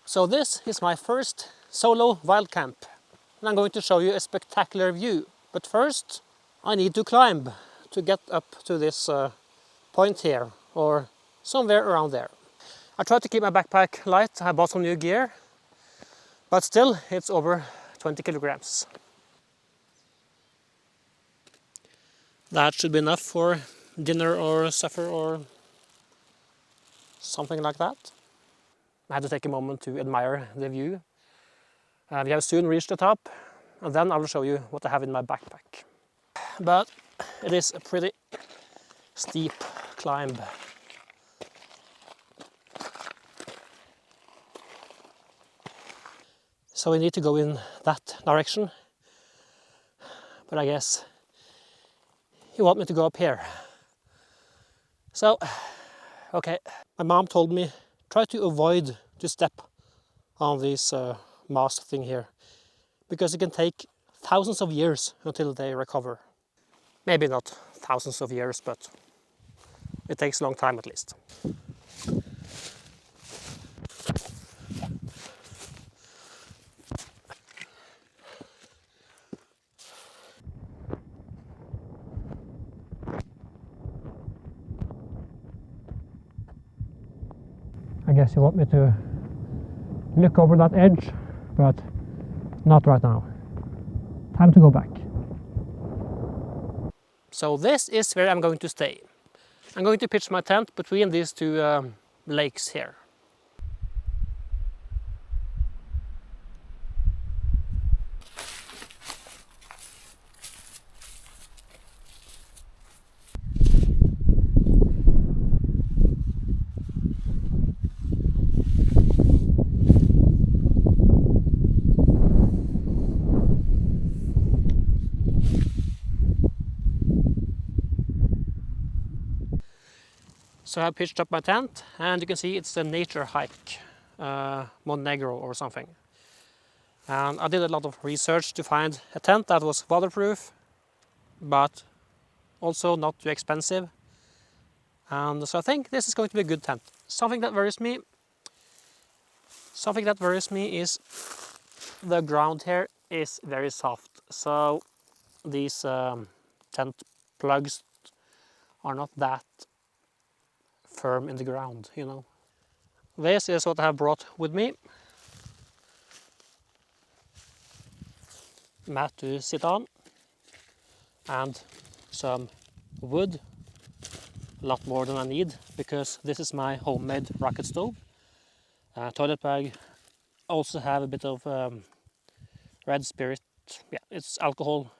So this is my first solo wild camp, and I'm going to show you a spectacular view. But first I need to climb to get up to this point here, or somewhere around there. I tried to keep my backpack light. I bought some new gear, but still it's over 20 kilograms. That should be enough for dinner or supper or something like that. I had to take a moment to admire the view. We have soon reached the top, and then I will show you what I have in my backpack. But it is a pretty steep climb. So we need to go in that direction, but I guess you want me to go up here. So, okay, my mom told me try to avoid to step on this mast thing here, because it can take thousands of years until they recover. Maybe not thousands of years, but it takes a long time at least. I guess you want me to look over that edge, but not right now. Time to go back. So this is where I'm going to stay. I'm going to pitch my tent between these two lakes here. So I pitched up my tent, and you can see it's a nature hike, Montenegro or something. And I did a lot of research to find a tent that was waterproof, but also not too expensive. And so I think this is going to be a good tent. Something that worries me is the ground here is very soft. So these tent plugs are not that firm in the ground, you know. This is what I have brought with me. Mat to sit on, and some wood, a lot more than I need, because this is my homemade rocket stove. Toilet bag, also have a bit of red spirit, yeah, it's alcohol.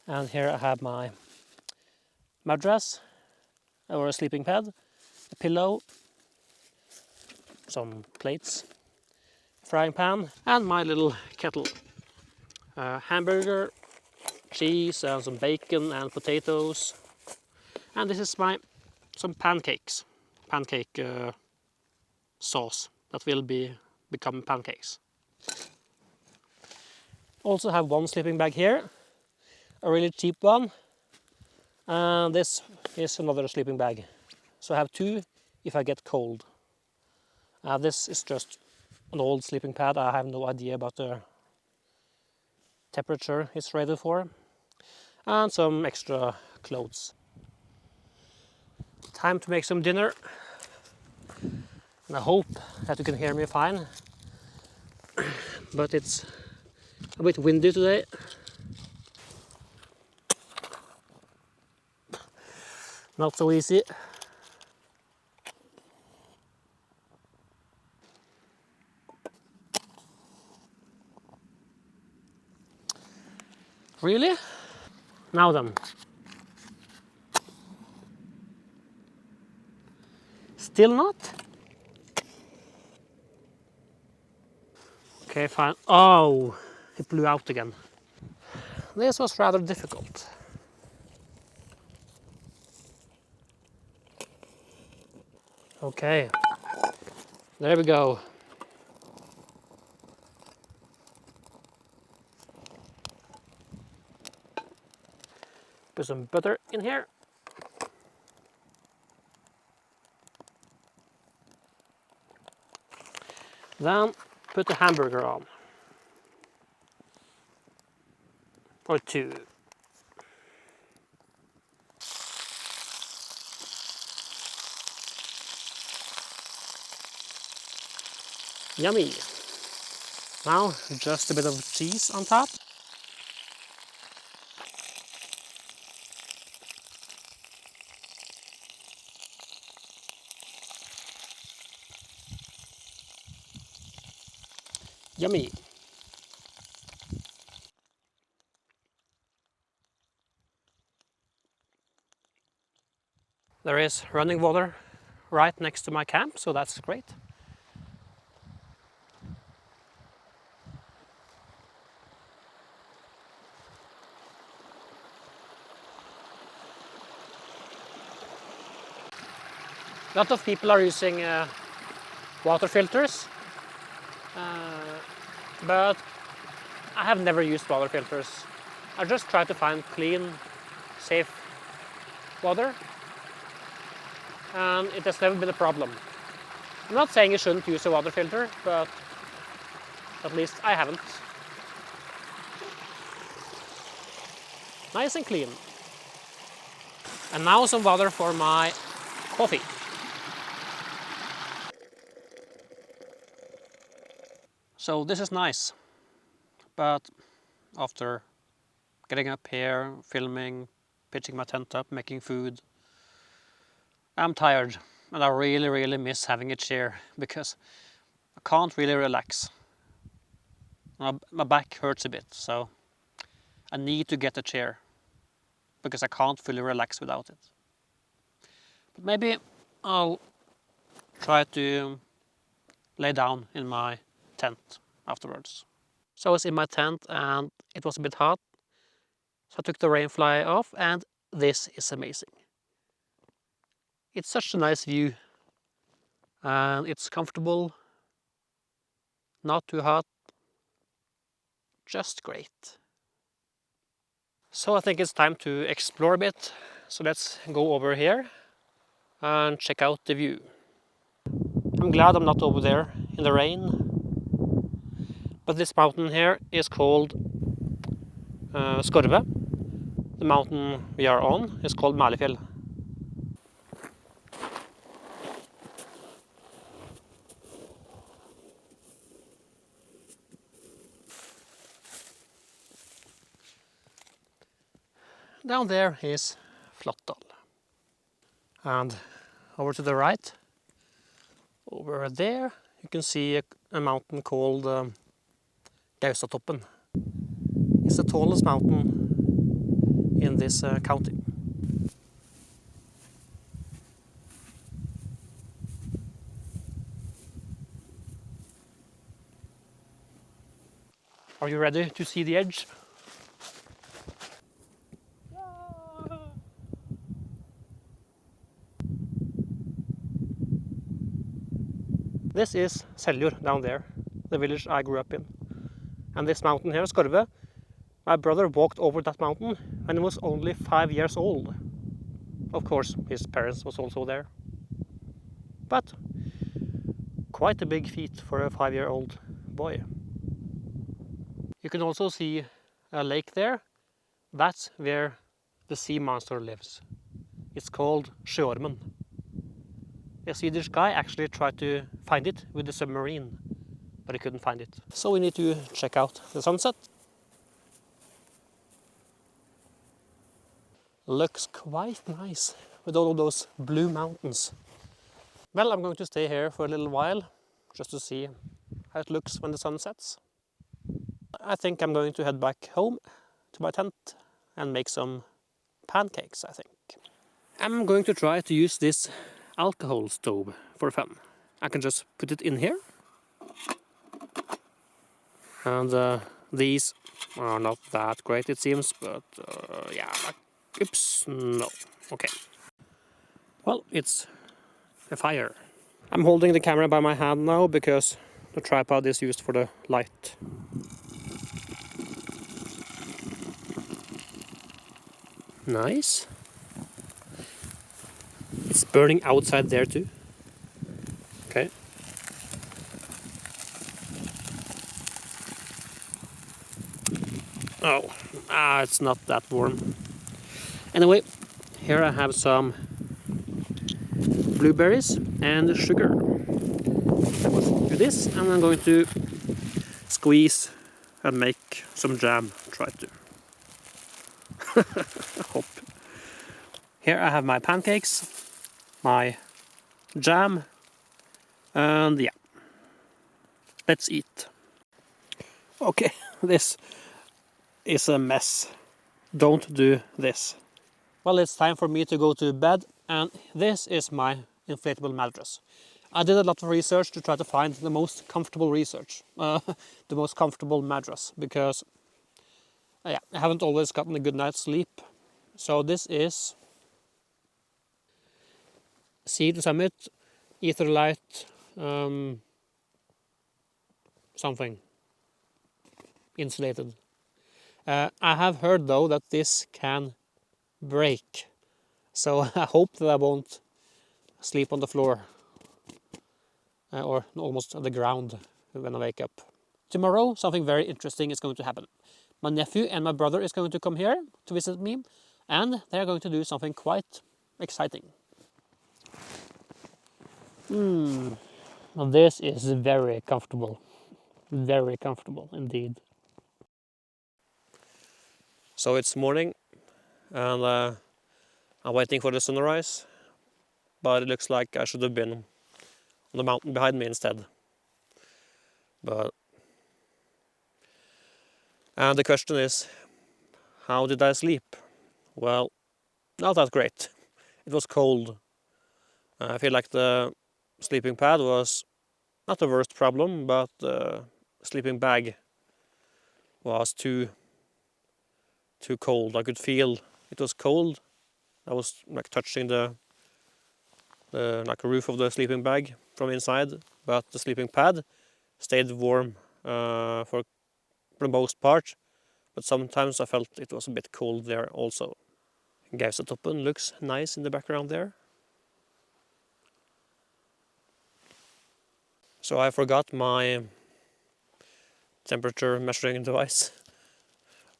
And here I have my mattress, or a sleeping pad, a pillow, some plates, frying pan, and my little kettle. Hamburger, cheese, and some bacon and potatoes. And this is some pancakes, pancake sauce that will become pancakes. Also have one sleeping bag here, a really cheap one. And this is another sleeping bag. So I have two if I get cold. This is just an old sleeping pad. I have no idea about the temperature it's rated for. And some extra clothes. Time to make some dinner. And I hope that you can hear me fine. But it's a bit windy today. Not so easy. Really? Now then. Still not? Okay, fine. Oh, it blew out again. This was rather difficult. Okay, there we go. Put some butter in here. Then put a hamburger on. Or two. Yummy. Now just a bit of cheese on top. Yummy. There is running water right next to my camp, so that's great. A lot of people are using water filters, but I have never used water filters. I just try to find clean, safe water, and it has never been a problem. I'm not saying you shouldn't use a water filter, but at least I haven't. Nice and clean. And now some water for my coffee. So this is nice, but after getting up here, filming, pitching my tent up, making food, I'm tired, and I really miss having a chair because I can't really relax. My back hurts a bit, so I need to get a chair because I can't fully relax without it. But maybe I'll try to lay down in my tent afterwards. So I was in my tent and it was a bit hot, so I took the rainfly off, and this is amazing. It's such a nice view, and it's comfortable, not too hot, just great. So I think it's time to explore a bit, so let's go over here and check out the view. I'm glad I'm not over there in the rain, but this mountain here is called Skorve. The mountain we are on is called Mælefjell. Down there is Flatdal. And over to the right, over there, you can see a mountain called Gaustatoppen. It's the tallest mountain in this county. Are you ready to see the edge? This is Seljord down there, the village I grew up in. And this mountain here, Skorve, my brother walked over that mountain when he was only 5 years old. Of course, his parents was also there. But quite a big feat for a 5-year-old boy. You can also see a lake there. That's where the sea monster lives. It's called Sjöormen. A Swedish guy actually tried to find it with the submarine, but he couldn't find it. So we need to check out the sunset. Looks quite nice with all of those blue mountains. Well, I'm going to stay here for a little while just to see how it looks when the sun sets. I think I'm going to head back home to my tent and make some pancakes, I think. I'm going to try to use this alcohol stove for fun. I can just put it in here. And these are not that great, it seems, but yeah. Oops, no. Okay. Well, it's a fire. I'm holding the camera by my hand now because the tripod is used for the light. Nice. It's burning outside there too. Okay. Oh, it's not that warm. Anyway, here I have some blueberries and sugar. I will do this, and I'm going to squeeze and make some jam. Try to. Hope. Here I have my pancakes, my jam, and yeah, let's eat. Okay, this is a mess. Don't do this. Well, it's time for me to go to bed, and this is my inflatable mattress. I did a lot of research to try to find the most comfortable the most comfortable mattress, because yeah, I haven't always gotten a good night's sleep. So this is Sea to Summit Etherlight something insulated. I have heard though that this can break, so I hope that I won't sleep on the floor or almost on the ground when I wake up. Tomorrow something very interesting is going to happen. My nephew and my brother is going to come here to visit me, and they are going to do something quite exciting. Well, this is very comfortable indeed. So it's morning, and I'm waiting for the sunrise, but it looks like I should have been on the mountain behind me instead. And the question is, how did I sleep? Well, not that great. It was cold. I feel like the sleeping pad was not the worst problem, but the sleeping bag was too cold. I could feel it was cold. I was like touching the roof of the sleeping bag from inside, but the sleeping pad stayed warm for the most part. But sometimes I felt it was a bit cold there also. Gausetoppen looks nice in the background there. So I forgot my temperature measuring device.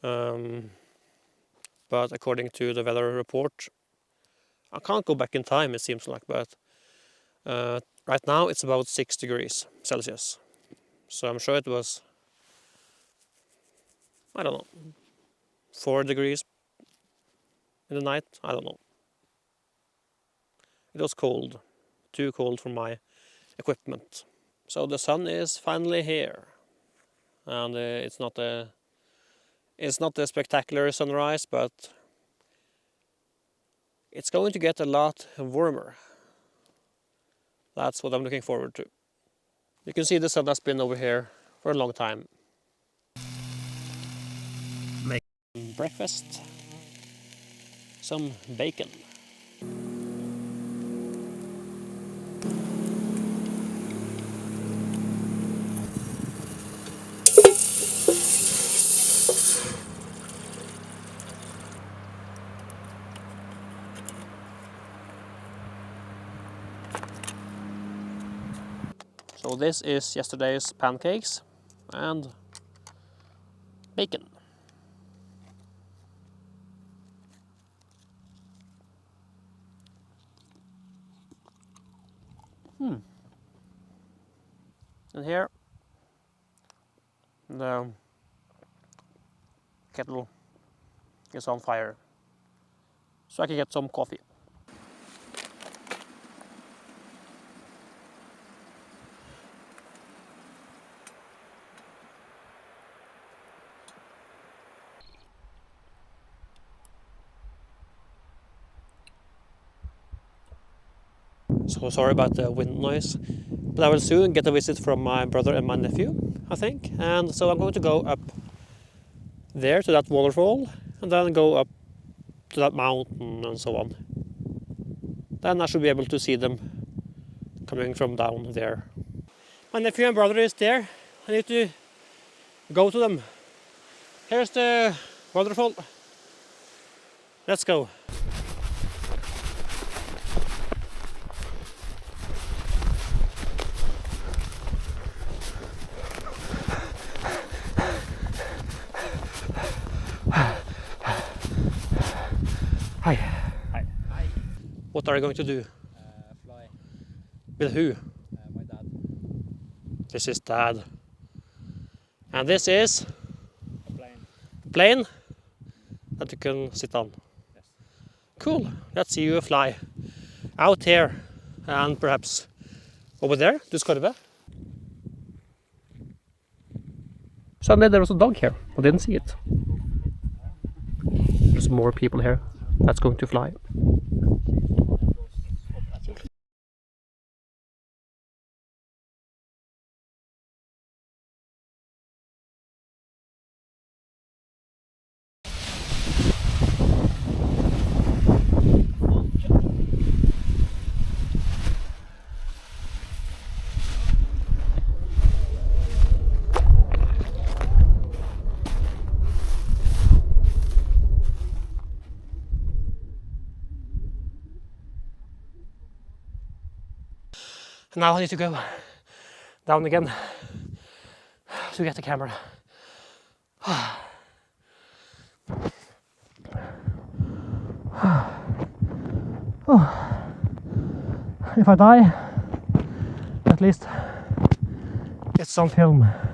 But according to the weather report, I can't go back in time, it seems like, but right now it's about 6 degrees Celsius. So I'm sure it was, I don't know, 4 degrees in the night, I don't know. It was cold, too cold for my equipment. So the sun is finally here, and it's not a spectacular sunrise, but it's going to get a lot warmer. That's what I'm looking forward to. You can see the sun has been over here for a long time. Making breakfast, some bacon. So this is yesterday's pancakes and bacon. And here the kettle is on fire, so I can get some coffee. So sorry about the wind noise, but I will soon get a visit from my brother and my nephew, I think. And so I'm going to go up there to that waterfall, and then go up to that mountain and so on. Then I should be able to see them coming from down there. My nephew and brother is there. I need to go to them. Here's the waterfall. Let's go. What are you going to do? Fly. With who? My dad. This is Dad. And this is A plane. plane that you can sit on. Yes. Cool. Let's see you fly out here and perhaps over there to Skarve. Suddenly there was a dog here. I didn't see it. There's more people here that's going to fly. And now I need to go down again to get the camera. If I die, at least it's on film.